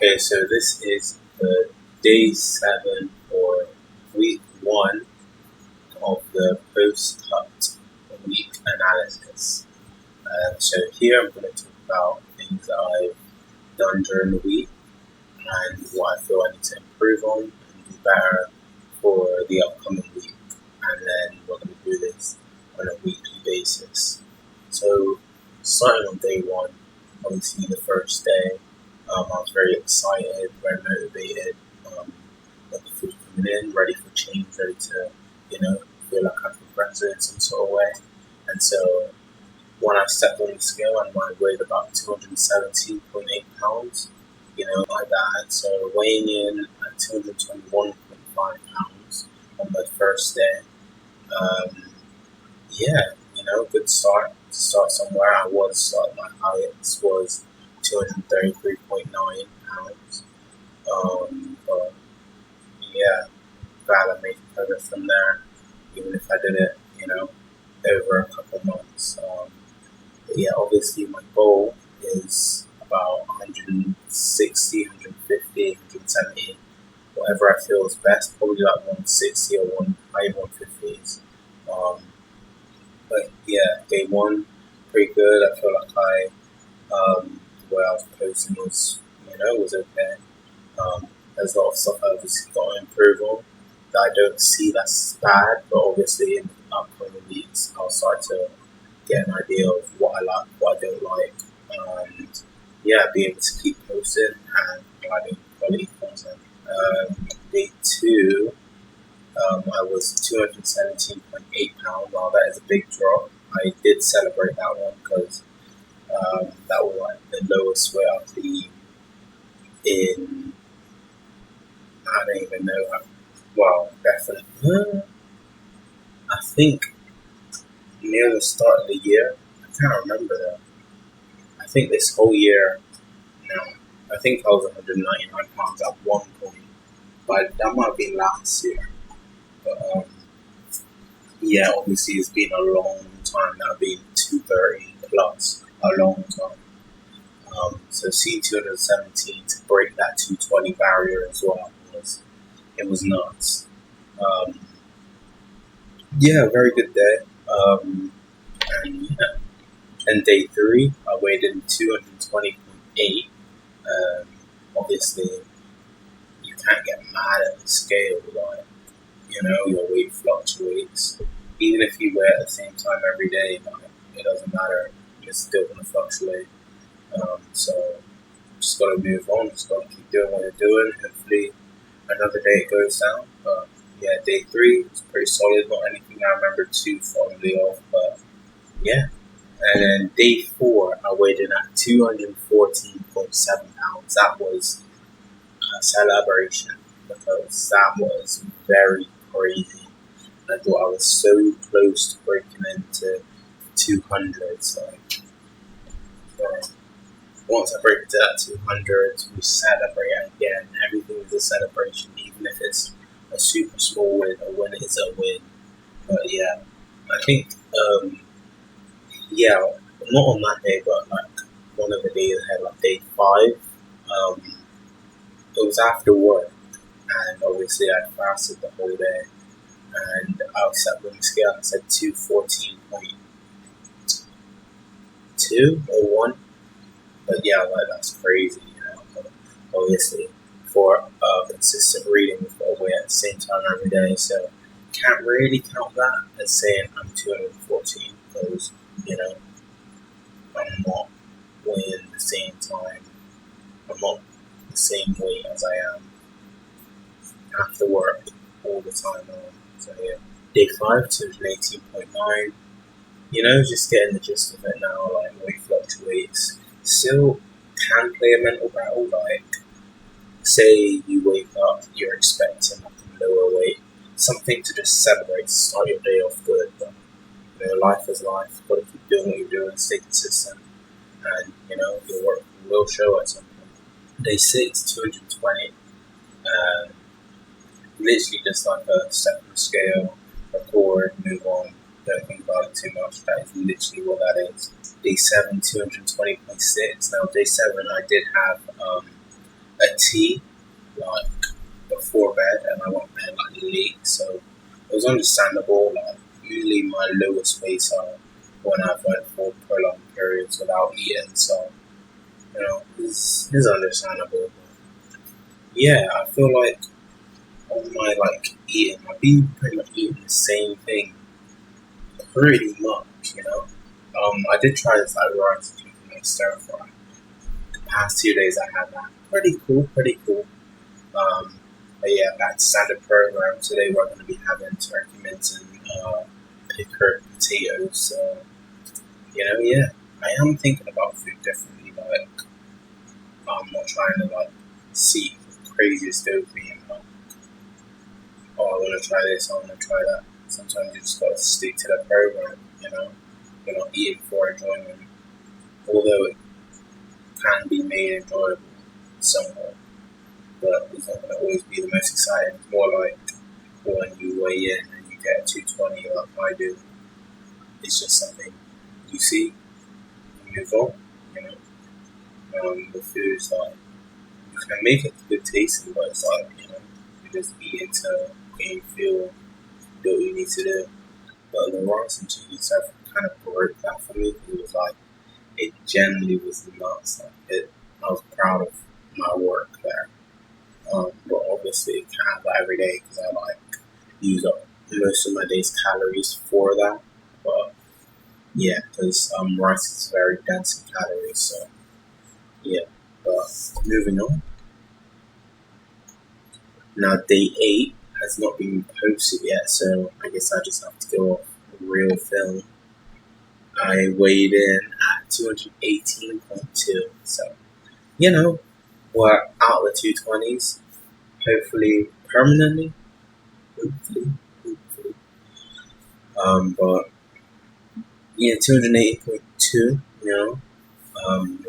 Okay, so this is the day 7 or week 1 of the post-cut week analysis. So here I'm going to talk about things that I've done during the week and what I feel I need to improve on and do better for the upcoming week. And then we're going to do this on a weekly basis. So starting on day 1, obviously the first day, I was very excited, very motivated, looking forward to coming in, ready for change, ready to, feel like I've progressed in some sort of way. And so when I stepped on the scale, I weighed about 217.8 pounds, like that. So weighing in at 221.5 pounds on the first day. Yeah, good start. To start somewhere, my highest was 233.9 pounds. But yeah, glad I made progress from there, even if I did it, over a couple months. But yeah, obviously my goal is about 160, 150, 170, whatever I feel is best, probably like 160 or high 150s. But yeah, day 1, pretty good. I feel like the way I was posting was okay. There's a lot of stuff I obviously got to improve on that I don't see that's bad, but obviously in the upcoming weeks I'll start to get an idea of what I like, what I don't like, and yeah, be able to keep posting and providing quality content. Day 2, I was 217.8 pounds. Wow, that is a big drop. I did celebrate that one because that was like the lowest weight I've been in. I don't even know. Well, definitely. I think near the start of the year. I can't remember that. I think this whole year. No, I think I was 199 pounds at one point, but that might have been last year. But yeah, obviously it's been a long time now, being 230 plus, a long time. So C217 to break that 220 barrier as well was nuts. Um, yeah, very good day. And yeah, and day 3 I weighed in 220.8. Obviously you can't get mad at the scale, like your weight fluctuates. Even if you weigh at the same time every day, like, it doesn't matter. It's still gonna fluctuate. So just gotta move on. Just gotta keep doing what you're doing. Hopefully another day it goes down. But yeah, day 3 was pretty solid. Not anything I remember too fondly of, but yeah. And then day 4, I weighed in at 214.7 pounds. That was a celebration because that was very crazy. I thought I was so close to breaking into 200s. Once I break into that 200, we celebrate again. Everything is a celebration, even if it's a super small win. A win is a win. But yeah, I think, yeah, not on that day, but like one of the days ahead, like day 5, it was after work, and obviously I fasted the whole day, and I was sat on the scale, I said 214.2 or 1. But yeah, like that's crazy, But obviously, for consistent reading, we've got to weigh at the same time every day, so can't really count that as saying I'm 214 because I'm not weighing the same time. I'm not the same weight as I am after work all the time. So yeah, day 5, 218.9. Just getting the gist of it now. Like weight fluctuates. Still can play a mental battle. Like, say you wake up, you're expecting like a lower weight, something to just celebrate, to start your day off good. But life is life. Got to keep doing what you're doing, stay consistent, and your work will show at some point. Day 6, 220. Literally just like a step on the scale, record, move on. Don't think about it too much. That is literally what that is. Day 7, 220.6. Now, day 7, I did have a a tea like before bed, and I went to bed like late, so it was understandable. Like usually my lowest weights are when I've went for prolonged periods without eating, so it's understandable. But yeah, I feel like on my like eating, I've been pretty much eating the same thing pretty much. I did try this like rice and chicken and stir fry. The past 2 days I had that. Pretty cool, pretty cool. But yeah, back to standard program. Today we're going to be having turkey mince and pickled potatoes. So, yeah, I am thinking about food differently. Like, I'm not trying to like see the craziest food being like, oh, I want to try this, I want to try that. Sometimes you just got to stick to the program. You're not eating for enjoyment, although it can be made enjoyable somewhat. But it's not going to always be the most exciting. It's more like when you weigh in and you get a 220 like I do. It's just something you see, you move on. The food's like, you can make it good tasting, but it's like, you just eat it to gain feel, do what you need to do. But the rice and chicken stuff kind of broke that for me because it was like, it generally was nuts. I was proud of my work there. But obviously, it can't have that every day because I like use up most of my day's calories for that. But yeah, because rice is very dense in calories, so yeah. But moving on. Now, day 8 has not been posted yet, so I guess I just have to go off real film. I weighed in at 218.2, so we're out of the 220s. Hopefully, permanently. Hopefully. But yeah, 280.2.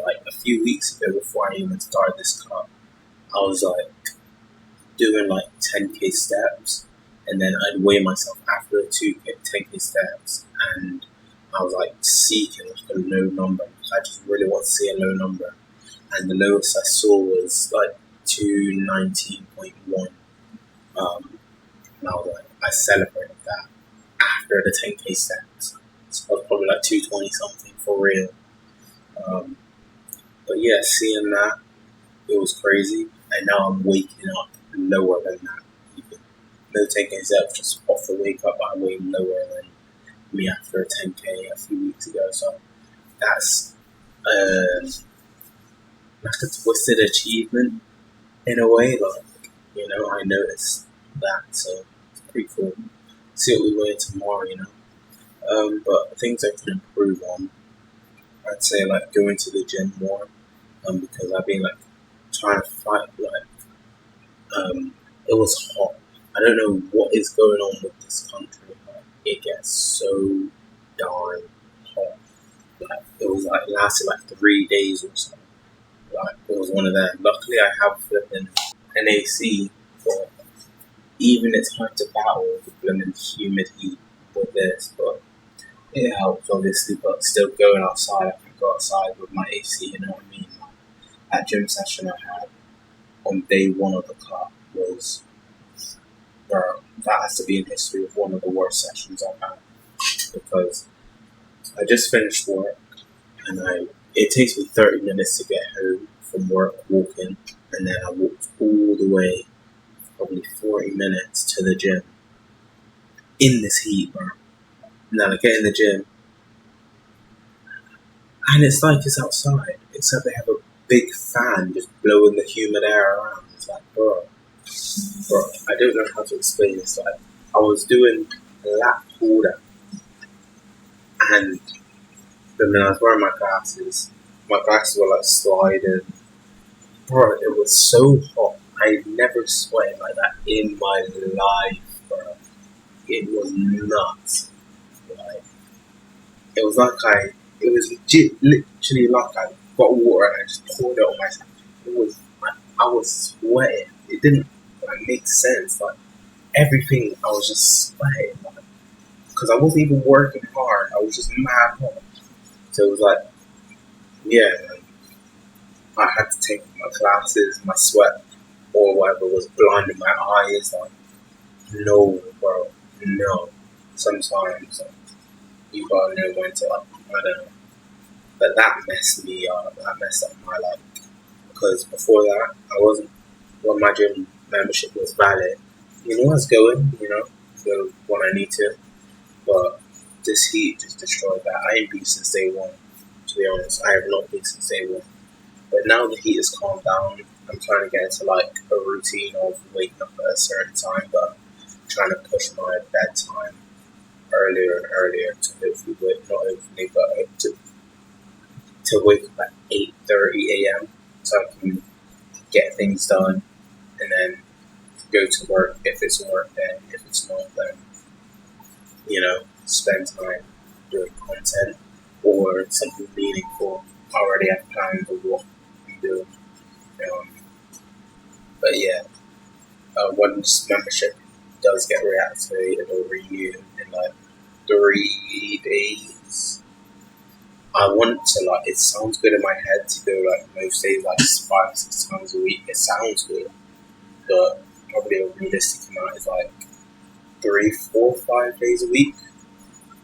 Like a few weeks ago, before I even started this cut, I was like doing like 10k steps, and then I'd weigh myself after the 10k steps, and I was like seeking like a low number. I just really want to see a low number, and the lowest I saw was like 219.1. And I was like, I celebrated that after the 10k steps. So I was probably like 220 something for real. But yeah, seeing that, it was crazy. And now I'm waking up lower than that. Even. No 10k steps, just off the wake up, I weigh lower than me after a 10k a few weeks ago. So that's like a twisted achievement in a way. Like, I noticed that. So it's pretty cool. See what we weigh tomorrow. But things I can improve on, I'd say like going to the gym more, because I've been like trying to fight it was hot. I don't know what is going on with this country. Like, it gets so darn hot. Like it was like lasted like 3 days or so. Like it was one of them. Luckily I have flipping an AC, but even it's hard to battle the blooming humid heat with this, but it helps obviously. But still going outside, I can go outside with my AC, you know what I mean? Like, that gym session I had on day 1 of the cut was, bro, that has to be in history of one of the worst sessions I've had, because I just finished work and it takes me 30 minutes to get home from work walking, and then I walked all the way, probably 40 minutes to the gym in this heat, bro. And then I get in the gym, and it's like it's outside, except they have a big fan just blowing the humid air around. It's like, bro, I don't know how to explain this. Like, I was doing a lap pull down, and then I was wearing my glasses. My glasses were like sliding. Bro, it was so hot. I never sweated like that in my life, bro. It was nuts. Like, it was like it was literally like I got water and I just poured it on myself. It was like, I was sweating. It didn't make sense. Like, everything, I was just sweating. Like, because I wasn't even working hard. I was just mad hot. So it was like, yeah, man. I had to take my glasses, my sweat, or whatever was blinding my eyes. Like, no, bro, no. Sometimes you gotta know when to, I don't know. But that messed me up. That messed up my life. Because before that, I wasn't, when my gym membership was valid, I was going, go when I need to. But this heat just destroyed that. I ain't been since day one, to be honest. I have not been since day one. But now the heat has calmed down. I'm trying to get into like a routine of waking up at a certain time, but trying to push my bedtime earlier and earlier to hopefully wake, not hopefully, but to wake up at 8:30 a.m. so I can get things done and then go to work if it's work day. If it's not, then spend time doing content or something meaningful. I already have plans of what I'm doing. But yeah, once membership does get reactivated or renewed in like 3 days, I want to it sounds good in my head to go like most days, like 5-6 times a week. It sounds good, but probably a realistic amount is like 3, 4, 5 days a week,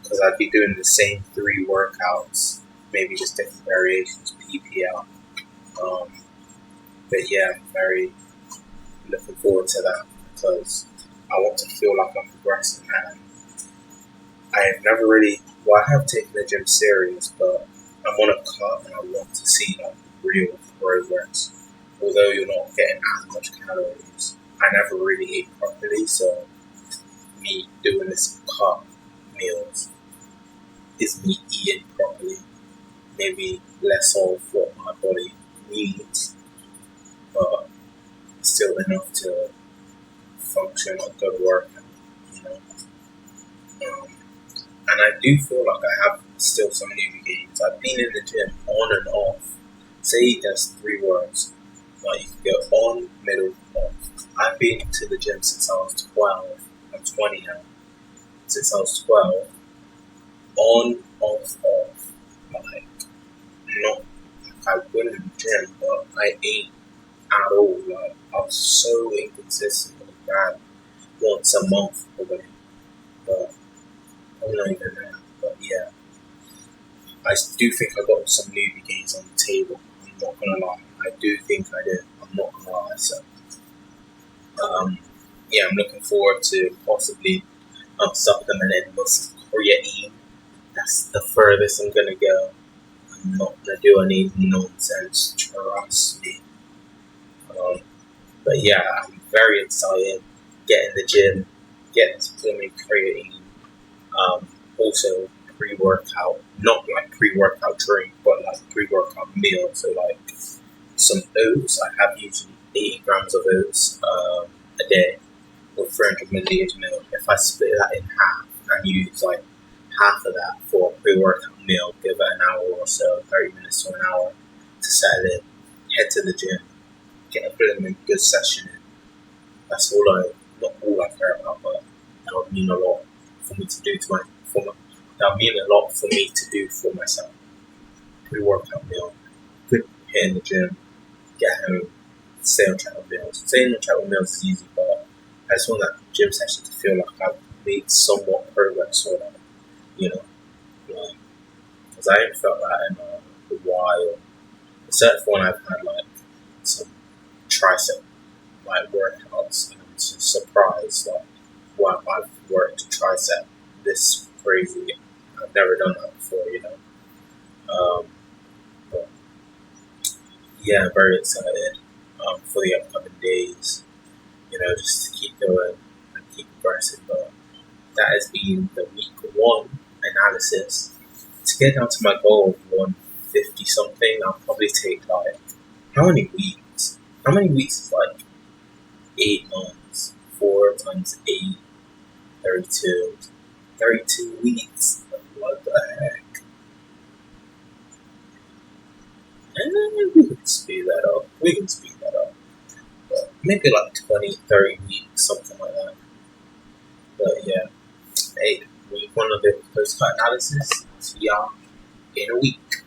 because I'd be doing the same 3 workouts, maybe just different variations, PPL. But yeah, I'm very looking forward to that because I want to feel like I'm progressing, and I have never really, I have taken the gym serious, but I'm on a cut and I want to see like real progress. Although you're not getting as much calories, I never really ate properly, so me doing this cut meals is me eating properly. Maybe less of what my body needs, but still enough to function or go to work, and I do feel like I have still some new gains. I've been in the gym on and off. Say there's 3 words. Like you can go on, middle, off. I've been to the gym since I was 12. I'm 20 now. Since I was 12. On, off, off. Like, not like I went in the gym, but I ain't at all. Like, I was so inconsistent with that. Once a month away. But I'm not even there. But yeah, I do think I got some newbie gains on the table. I'm not gonna lie. I do think I did. I'm not gonna lie. So, yeah, I'm looking forward to possibly supplementing with some creatine. That's the furthest I'm gonna go. I'm not gonna do any nonsense. Trust me. But yeah, I'm very excited. Get in the gym. Get supplementing creatine. Also pre-workout, not like pre-workout drink, but like pre-workout meal. So like some oats. I have usually 80 grams of oats a day with 300 milliliters of milk. If I split that in half and use like half of that for a pre-workout meal, give it an hour or so, 30 minutes to an hour to settle in, head to the gym, get a good session in. That's not all I care about, but that would mean a lot for me to do that would mean a lot for me to do for myself. Pre-workout meal, good hit in the gym, get home, stay on track with meals. Staying on track with meals is easy, but I just want that gym session to feel like I've made somewhat progress or that, because I haven't felt that in a while. Except for when I've had like some tricep like workouts, and I'm just surprised like wow, I've worked tricep this crazy. I've never done that before, But yeah, I'm very excited for the upcoming days. Just to keep going and keep progressing. But that has been the week 1 analysis. To get down to my goal of 150 something, I'll probably take like how many weeks? How many weeks is like 8 months? 4 times 8, 32. 32 weeks. What the heck? And we can speed that up. But maybe like 20, 30 weeks, something like that. But yeah. Hey, week 1 of the postcard analysis. See y'all in a week.